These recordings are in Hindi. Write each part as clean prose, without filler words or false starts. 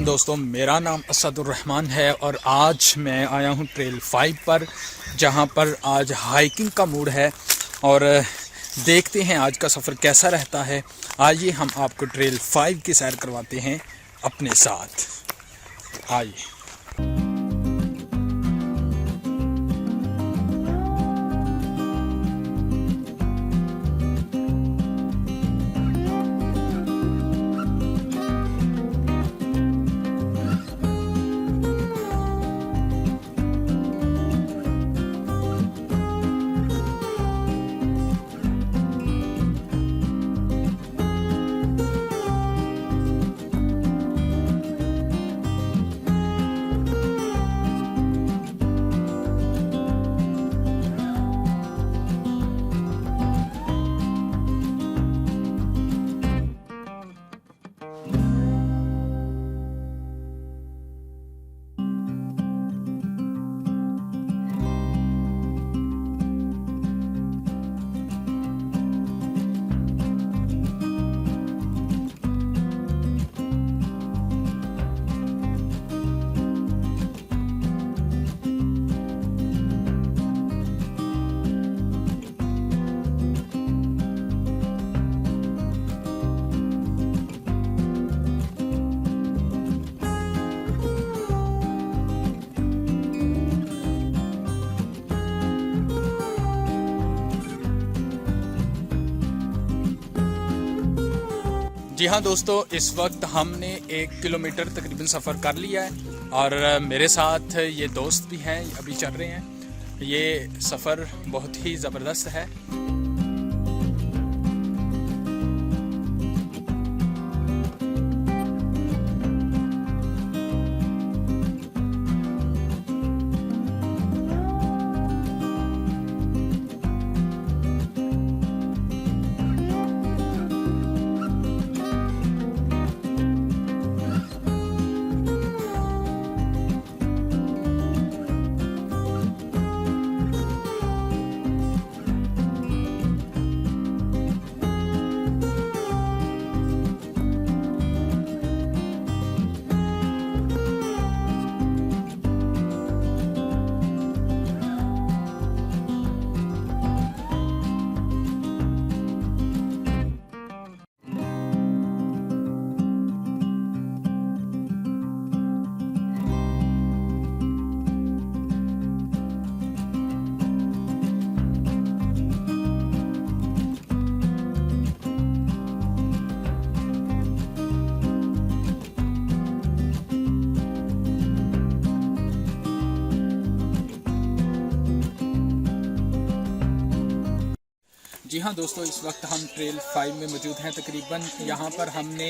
दोस्तों, मेरा नाम असदुर्रहमान है और आज मैं आया हूँ ट्रेल 5 पर, जहाँ पर आज हाइकिंग का मूड है और देखते हैं आज का सफ़र कैसा रहता है। आइए हम आपको ट्रेल 5 की सैर करवाते हैं अपने साथ। आइए। जी हाँ दोस्तों, इस वक्त हमने 1 किलोमीटर तकरीबन सफ़र कर लिया है और मेरे साथ ये दोस्त भी हैं, अभी चल रहे हैं। ये सफ़र बहुत ही ज़बरदस्त है। जी हाँ दोस्तों, इस वक्त हम ट्रेल 5 में मौजूद हैं। तकरीबन यहाँ पर हमने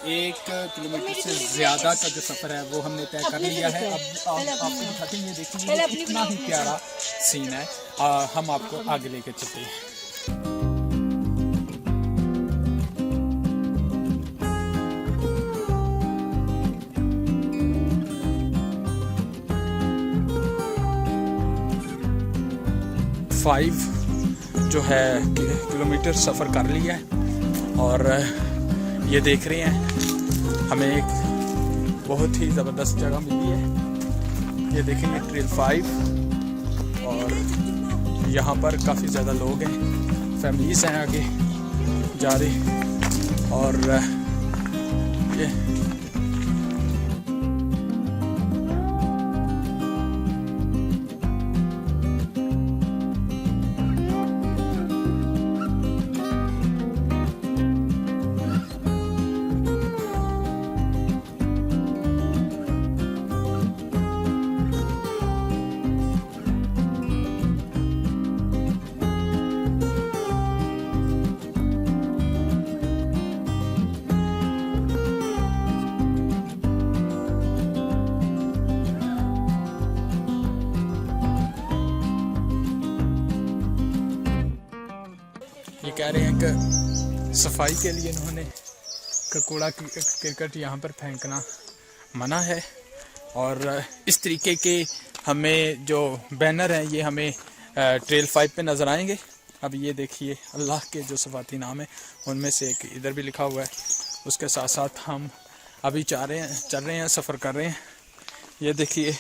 1 किलोमीटर से ज़्यादा का जो सफ़र है वो हमने तय कर लिया है। अब आपको दिखाते हैं, ये देखिए कितना ही प्यारा सीन है। हम आपको आगे लेके चलते हैं। फाइव जो है किलोमीटर सफ़र कर लिया है और ये देख रहे हैं हमें एक बहुत ही ज़बरदस्त जगह मिली है। ये देखेंगे ट्रेल 5 और यहाँ पर काफ़ी ज़्यादा लोग हैं, फैमिलीज़ हैं आगे जा रही और ये कह रहे हैं कि सफाई के लिए इन्होंने कूड़ा करकट यहाँ पर फेंकना मना है और इस तरीके के हमें जो बैनर हैं ये हमें ट्रेल 5 पे नज़र आएंगे। अब ये देखिए अल्लाह के जो सफ़ाती नाम है उनमें से एक इधर भी लिखा हुआ है। उसके साथ साथ हम अभी चल रहे हैं, सफ़र कर रहे हैं। ये देखिए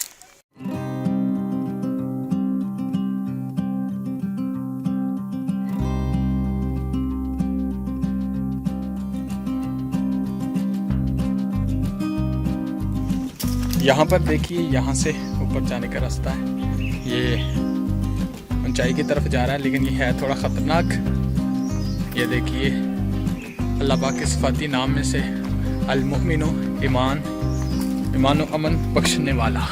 यहाँ पर देखिए, यहाँ से ऊपर जाने का रास्ता है। ये ऊंचाई की तरफ जा रहा है, लेकिन ये है थोड़ा ख़तरनाक। ये देखिए अल्लाह पाक के सिफाती नाम में से अल मुमिनो, ईमान व अमन बख्शने वाला।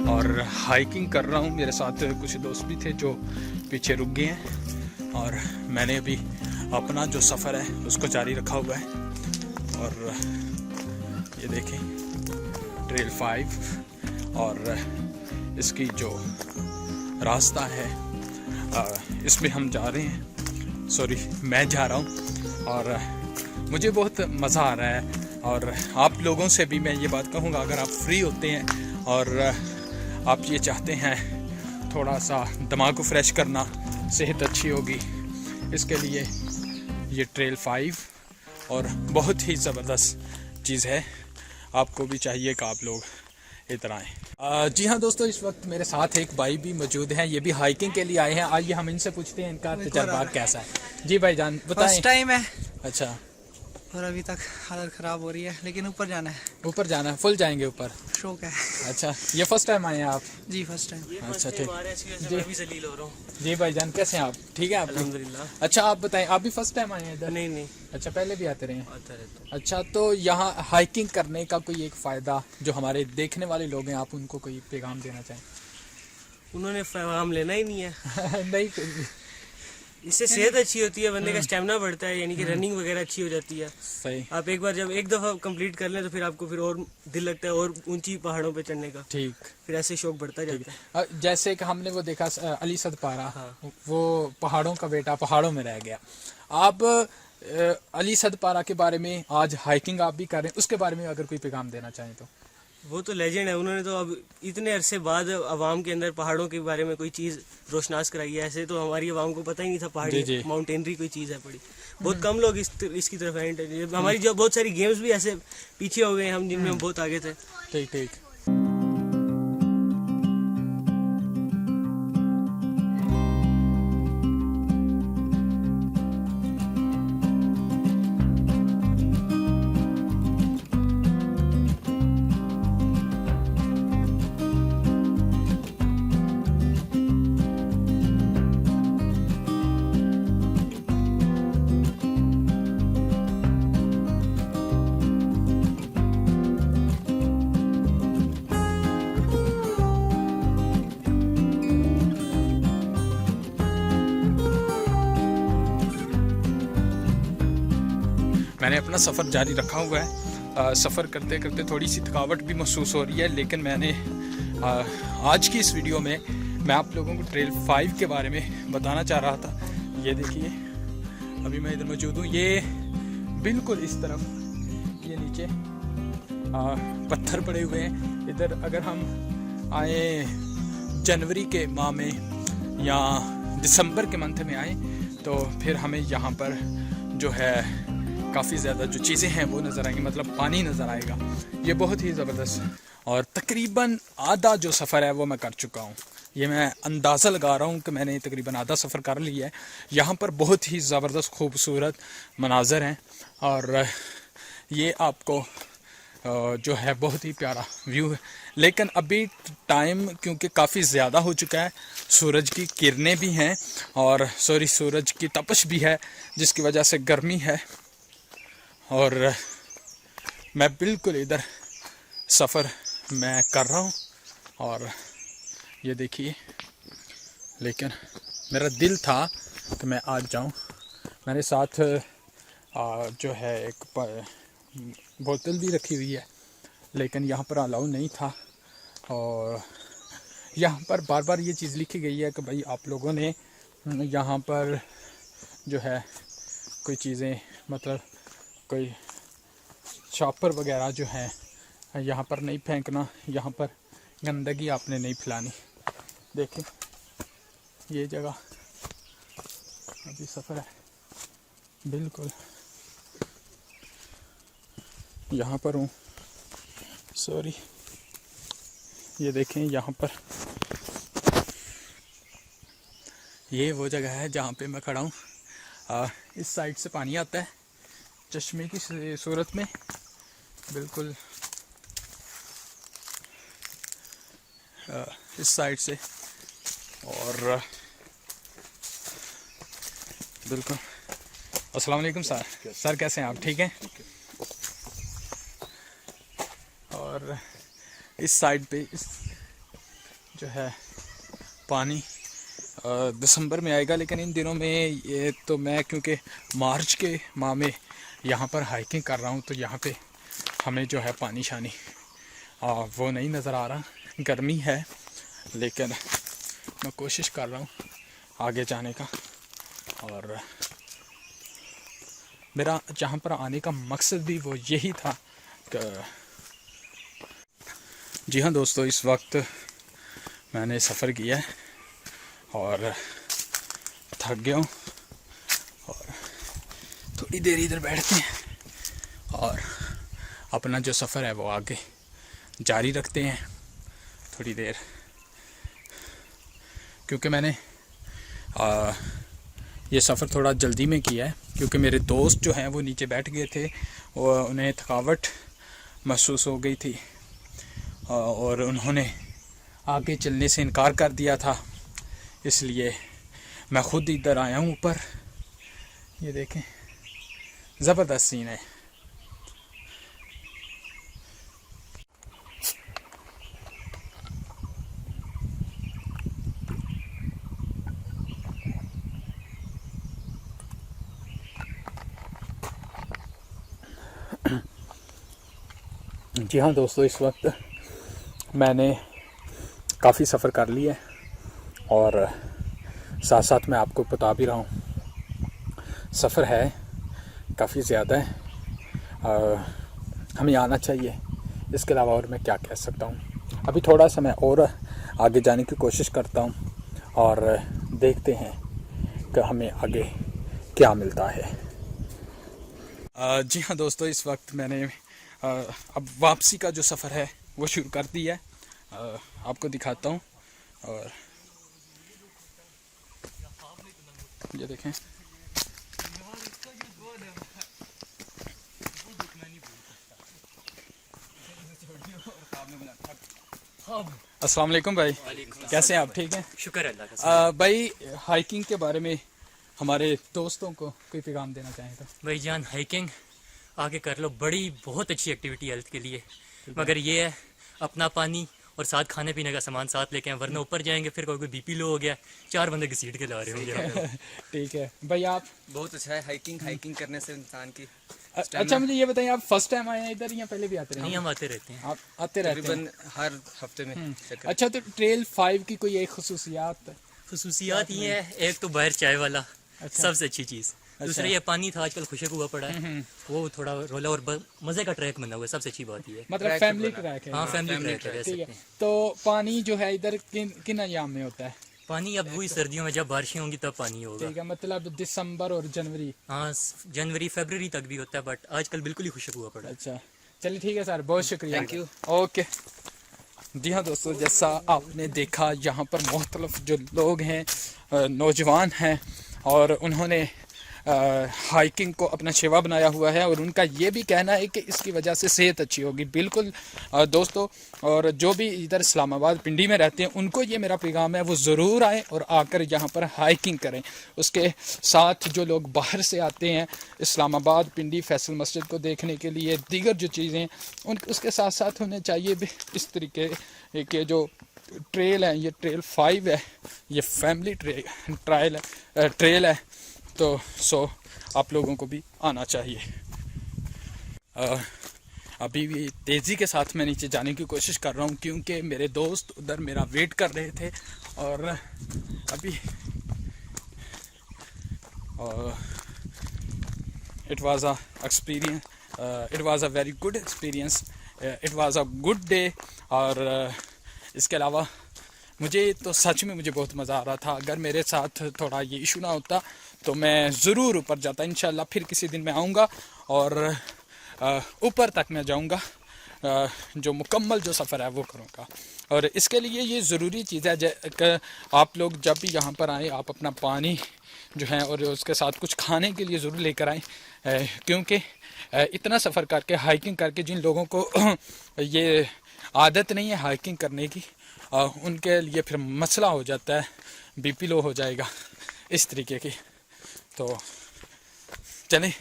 और हाइकिंग कर रहा हूँ, मेरे साथ कुछ दोस्त भी थे जो पीछे रुक गए हैं, और मैंने अभी अपना जो सफ़र है उसको जारी रखा हुआ है। और ये देखें ट्रेल 5 और इसकी जो रास्ता है इसमें हम जा रहे हैं, सॉरी मैं जा रहा हूँ, और मुझे बहुत मज़ा आ रहा है। और आप लोगों से भी मैं ये बात कहूँगा, अगर आप फ्री होते हैं और आप ये चाहते हैं थोड़ा सा दिमाग को फ्रेश करना, सेहत अच्छी होगी, इसके लिए ये ट्रेल 5 और बहुत ही ज़बरदस्त चीज़ है। आपको भी चाहिए कि आप लोग इधर आएँ। जी हाँ दोस्तों, इस वक्त मेरे साथ एक भाई भी मौजूद हैं, ये भी हाइकिंग के लिए आए हैं। आइए हम इनसे पूछते हैं इनका तजुर्बा कैसा है। जी भाई जान बताएं। फर्स्ट टाइम है। अच्छा, और अभी तक हालत ख़राब हो रही है, लेकिन ऊपर जाना है। ऊपर जाना है, फुल जाएंगे ऊपर, शौक है। अच्छा, ये फर्स्ट टाइम आए हैं आप? जी फर्स्ट टाइम। अच्छा ठीक जी, मैं भी जलील हो रहा हूँ। जी भाईजान कैसे हैं आप? ठीक है आप? अल्हम्दुलिल्लाह। अच्छा आप बताएं, आप भी फर्स्ट टाइम आए हैं इधर? नहीं अच्छा, पहले भी आते रहे हैं? आता रहता। अच्छा, तो यहाँ हाइकिंग करने का कोई एक फ़ायदा जो हमारे देखने वाले लोग हैं, आप उनको कोई पैगाम देना चाहें? उन्होंने पैगाम लेना ही नहीं है। नहीं फिर भी इससे सेहत अच्छी होती है, बंदे का स्टेमिना बढ़ता है, यानी कि रनिंग वगैरह अच्छी हो जाती है। सही। आप एक बार जब एक दफ़ा कंप्लीट कर लें तो फिर आपको फिर और दिल लगता है और ऊंची पहाड़ों पे चढ़ने का। ठीक। फिर ऐसे शौक बढ़ता जाता है। जैसे कि हमने वो देखा अली सदपारा, हाँ। वो पहाड़ों का बेटा पहाड़ों में रह गया। आप अली सदपारा के बारे में, आज हाइकिंग आप भी कर रहे हैं, उसके बारे में अगर कोई पैगाम देना चाहें तो? वो तो लेजेंड है, उन्होंने तो अब इतने अरसे बाद अवाम के अंदर पहाड़ों के बारे में कोई चीज़ रोशनास कराई है। ऐसे तो हमारी अवाम को पता ही नहीं था पहाड़ी माउंटेनरी कोई चीज़ है बड़ी। बहुत कम लोग इसकी तरफ हैं। हमारी जो बहुत सारी गेम्स भी ऐसे पीछे हो गए हम, जिनमें हम बहुत आगे थे। ठीक ठीक। मैंने अपना सफ़र जारी रखा हुआ है। सफ़र करते करते थोड़ी सी थकावट भी महसूस हो रही है, लेकिन मैंने आज की इस वीडियो में मैं आप लोगों को ट्रेल 5 के बारे में बताना चाह रहा था। ये देखिए अभी मैं इधर मौजूद हूँ, ये बिल्कुल इस तरफ ये नीचे पत्थर पड़े हुए हैं। इधर अगर हम आए जनवरी के माह में या दिसंबर के मंथ में आए तो फिर हमें यहाँ पर जो है काफ़ी ज़्यादा जो चीज़ें हैं वो नज़र आएंगी, मतलब पानी नज़र आएगा। ये बहुत ही ज़बरदस्त, और तकरीबन आधा जो सफ़र है वो मैं कर चुका हूँ। ये मैं अंदाज़ा लगा रहा हूँ कि मैंने तकरीबन आधा सफ़र कर लिया है। यहाँ पर बहुत ही ज़बरदस्त खूबसूरत मनाज़र हैं, और ये आपको जो है बहुत ही प्यारा व्यू है। लेकिन अभी टाइम क्योंकि काफ़ी ज़्यादा हो चुका है, सूरज की किरणें भी हैं और सूरज की तपश भी है, जिसकी वजह से गर्मी है। और मैं बिल्कुल इधर सफ़र मैं कर रहा हूँ, और ये देखिए, लेकिन मेरा दिल था कि मैं आज जाऊँ। मेरे साथ जो है एक बोतल भी रखी हुई है, लेकिन यहाँ पर अलाउ नहीं था। और यहाँ पर बार बार ये चीज़ लिखी गई है कि भाई आप लोगों ने यहाँ पर जो है कोई चीज़ें, मतलब कोई शॉपर वगैरह जो है यहाँ पर नहीं फेंकना, यहाँ पर गंदगी आपने नहीं फैलानी। देखें ये जगह, अभी सफ़र है बिल्कुल यहाँ पर हूँ, सॉरी। ये देखें यहाँ पर, ये वो जगह है जहाँ पे मैं खड़ा हूँ। इस साइड से पानी आता है चश्मे की सूरत में, बिल्कुल इस साइड से। और बिल्कुल अस्सलाम वालेकुम सर। सर कैसे हैं आप? ठीक हैं। और इस साइड पे इस जो है पानी दिसंबर में आएगा, लेकिन इन दिनों में ये तो मैं क्योंकि मार्च के माह में यहाँ पर हाइकिंग कर रहा हूँ, तो यहाँ पे हमें जो है पानी शानी वो नहीं नज़र आ रहा। गर्मी है, लेकिन मैं कोशिश कर रहा हूँ आगे जाने का। और मेरा जहाँ पर आने का मकसद भी वो यही था कि जी हाँ दोस्तों, इस वक्त मैंने सफ़र किया है और थक गया हूँ, और थोड़ी देर इधर बैठते हैं और अपना जो सफ़र है वो आगे जारी रखते हैं थोड़ी देर। क्योंकि मैंने ये सफ़र थोड़ा जल्दी में किया है, क्योंकि मेरे दोस्त जो हैं वो नीचे बैठ गए थे और उन्हें थकावट महसूस हो गई थी और उन्होंने आगे चलने से इनकार कर दिया था। इसलिए मैं ख़ुद इधर आया हूँ ऊपर। ये देखें ज़बरदस्त सीन है। जी हाँ दोस्तों, इस वक्त मैंने काफ़ी सफ़र कर लिया है और साथ साथ मैं आपको बता भी रहा हूँ, सफ़र है काफ़ी ज़्यादा है। हमें आना चाहिए, इसके अलावा और मैं क्या कह सकता हूँ। अभी थोड़ा सा मैं और आगे जाने की कोशिश करता हूँ और देखते हैं कि हमें आगे क्या मिलता है। जी हाँ दोस्तों, इस वक्त मैंने अब वापसी का जो सफ़र है वो शुरू कर दिया है। आपको दिखाता हूँ। और ये देखें, अस्सलाम वालेकुम भाई, कैसे हैं आप? ठीक हैं, शुक्र अल्लाह का। भाई हाइकिंग के बारे में हमारे दोस्तों को कोई पैगाम देना चाहें तो? भाई जान, हाइकिंग आके कर लो, बहुत अच्छी एक्टिविटी हेल्थ के लिए, मगर ये है अपना पानी और साथ खाने पीने का सामान साथ लेके आए, वरना ऊपर जाएंगे फिर कोई बीपी लो हो गया, 4 बंदे घसीट के ला रहे होंगे। ठीक है भाई, आप? बहुत अच्छा है हाइकिंग करने से इंसान की। अच्छा मुझे ये बताइए, आप फर्स्ट टाइम आए हैं इधर या पहले भी आते रहे? नहीं, हम आते रहते हैं। आप आते रहते हैं हर हफ्ते में। अच्छा, तो ट्रेल 5 की कोई एक खसूसियात ये है, एक तो बाहर चाय वाला सबसे अच्छी चीज़, दूसरा ये पानी था आजकल खुशक हुआ पड़ा है, वो थोड़ा रोला और मज़े का ट्रैक बना हुआ है, सबसे अच्छी बात ये है। मतलब फैमिली ट्रैक है? हाँ, फैमिली ट्रैक है। ठीक है, तो पानी जो है इधर किन अयाम में होता है? पानी अब वही सर्दियों में जब बारिशें होंगी तब पानी होगा। ठीक है, मतलब दिसंबर और जनवरी? हाँ, जनवरी फरवरी तक भी होता है, बट आजकल बिल्कुल ही खुशक हुआ पड़ा है। अच्छा चलिए ठीक है सर, बहुत शुक्रिया, थैंक यू। ओके। जी हाँ दोस्तों, जैसा आपने देखा यहाँ पर मुख्तलिफ जो लोग हैं, नौजवान हैं, और उन्होंने हाइकिंग को अपना सेवा बनाया हुआ है, और उनका ये भी कहना है कि इसकी वजह से सेहत अच्छी होगी। बिल्कुल दोस्तों, और जो भी इधर इस्लामाबाद पिंडी में रहते हैं उनको ये मेरा पैगाम है, वो ज़रूर आएँ और आकर यहाँ पर हाइकिंग करें। उसके साथ जो लोग बाहर से आते हैं इस्लामाबाद पिंडी फैसल मस्जिद को देखने के लिए, दीगर जो चीज़ें उसके साथ साथ होने चाहिए भी इस तरीके के जो ट्रेल हैं। ये ट्रेल 5 है, ये फैमिली ट्रेल है। तो आप लोगों को भी आना चाहिए। अभी भी तेज़ी के साथ मैं नीचे जाने की कोशिश कर रहा हूँ क्योंकि मेरे दोस्त उधर मेरा वेट कर रहे थे और अभी it was a experience, it was a very good experience, it was a good day। और इसके अलावा मुझे तो सच में मुझे बहुत मज़ा आ रहा था। अगर मेरे साथ थोड़ा ये इशू ना होता तो मैं ज़रूर ऊपर जाता। इंशाल्लाह फिर किसी दिन मैं आऊँगा और ऊपर तक मैं जाऊँगा, जो मुकम्मल जो सफ़र है वो करूँगा। और इसके लिए ये ज़रूरी चीज़ है कि आप लोग जब भी यहाँ पर आएँ आप अपना पानी जो है और उसके साथ कुछ खाने के लिए ज़रूर लेकर आएँ, क्योंकि इतना सफ़र करके हाइकिंग करके जिन लोगों को ये आदत नहीं है हाइकिंग करने की, उनके लिए फिर मसला हो जाता है, बीपी लो हो जाएगा इस तरीके की। तो चलें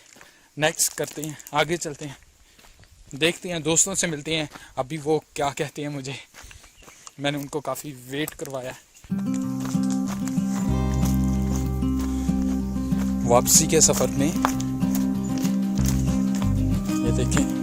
नेक्स्ट करते हैं, आगे चलते हैं, देखते हैं, दोस्तों से मिलते हैं अभी वो क्या कहते हैं मुझे। मैंने उनको काफ़ी वेट करवाया है। वापसी के सफ़र में ये देखें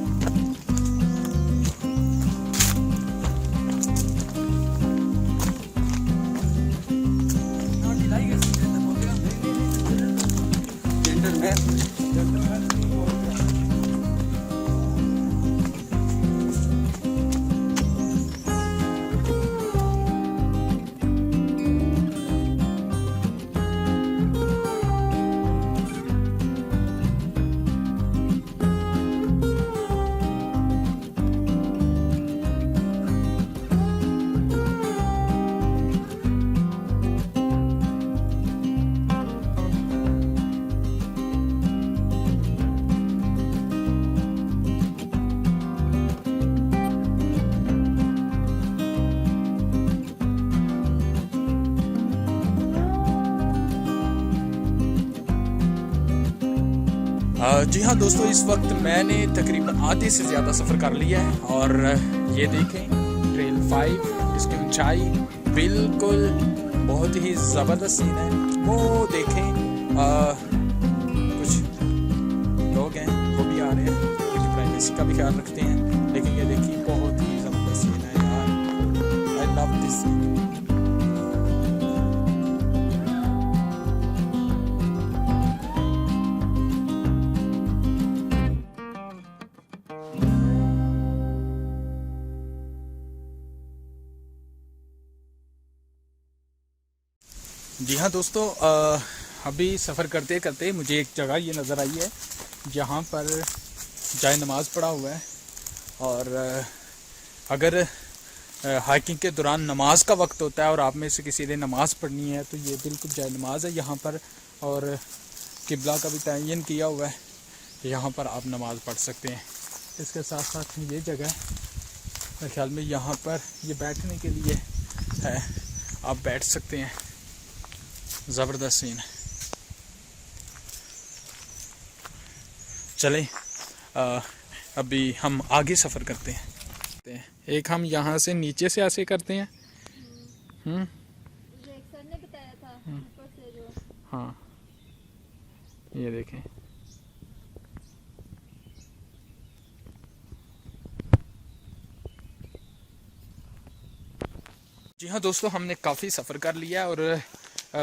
जी हाँ दोस्तों, इस वक्त मैंने तकरीबन आधे से ज़्यादा सफ़र कर लिया है और ये देखें ट्रेल 5, इसकी ऊंचाई बिल्कुल बहुत ही ज़बरदस्त सीन है। वो देखें कुछ लोग हैं वो भी आ रहे हैं, क्योंकि प्राइवेसी का भी ख्याल रखते हैं, लेकिन ये देखिए बहुत ही ज़बरदस्त सीन है यार। I love this scene. जी हाँ दोस्तों, अभी सफ़र करते करते मुझे एक जगह ये नज़र आई है जहाँ पर जाए नमाज़ पड़ा हुआ है। और अगर हाइकिंग के दौरान नमाज का वक्त होता है और आप में से किसी ने नमाज़ पढ़नी है तो ये बिल्कुल जाए नमाज है यहाँ पर, और किबला का भी तयन किया हुआ है, यहाँ पर आप नमाज़ पढ़ सकते हैं। इसके साथ साथ में ये जगह है, मेरे ख्याल में यहाँ पर ये बैठने के लिए है, आप बैठ सकते हैं। ज़बरदस्त सीन है। चलें अभी हम आगे सफ़र करते हैं। एक हम यहाँ से नीचे से ऐसे करते हैं। एक सर ने बताया था ऊपर से जो। हाँ ये देखें, जी हाँ दोस्तों, हमने काफ़ी सफ़र कर लिया और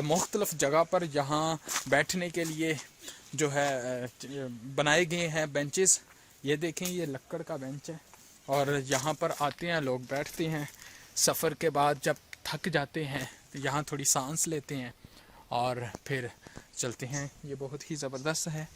मुख्तलिफ़ जगह पर यहाँ बैठने के लिए जो है बनाए गए हैं बेंचेस। ये देखें, ये लक्कड़ का बेंच है और यहाँ पर आते हैं लोग, बैठते हैं। सफ़र के बाद जब थक जाते हैं तो यहाँ थोड़ी सांस लेते हैं और फिर चलते हैं। ये बहुत ही ज़बरदस्त है।